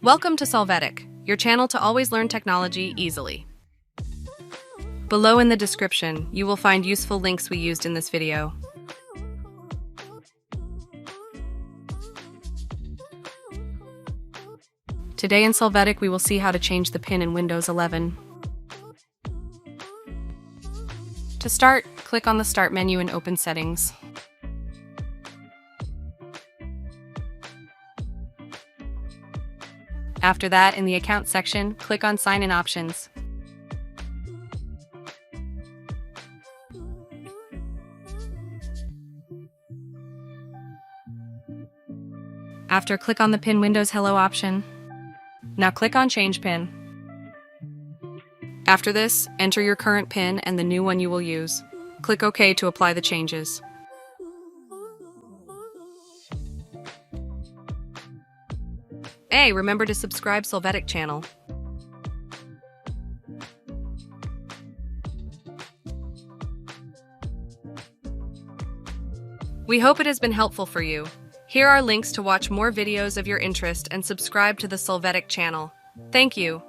Welcome to Solvetic, your channel to always learn technology easily. Below in the description, you will find useful links we used in this video. Today in Solvetic, we will see how to change the pin in Windows 11. To start, click on the Start menu and open Settings. After that, in the Account section, click on Sign In Options. After, click on the Pin Windows Hello option. Now click on Change PIN. After this, enter your current PIN and the new one you will use. Click OK to apply the changes. Hey, remember to subscribe Solvetic channel. We hope it has been helpful for you. Here are links to watch more videos of your interest and subscribe to the Solvetic channel. Thank you.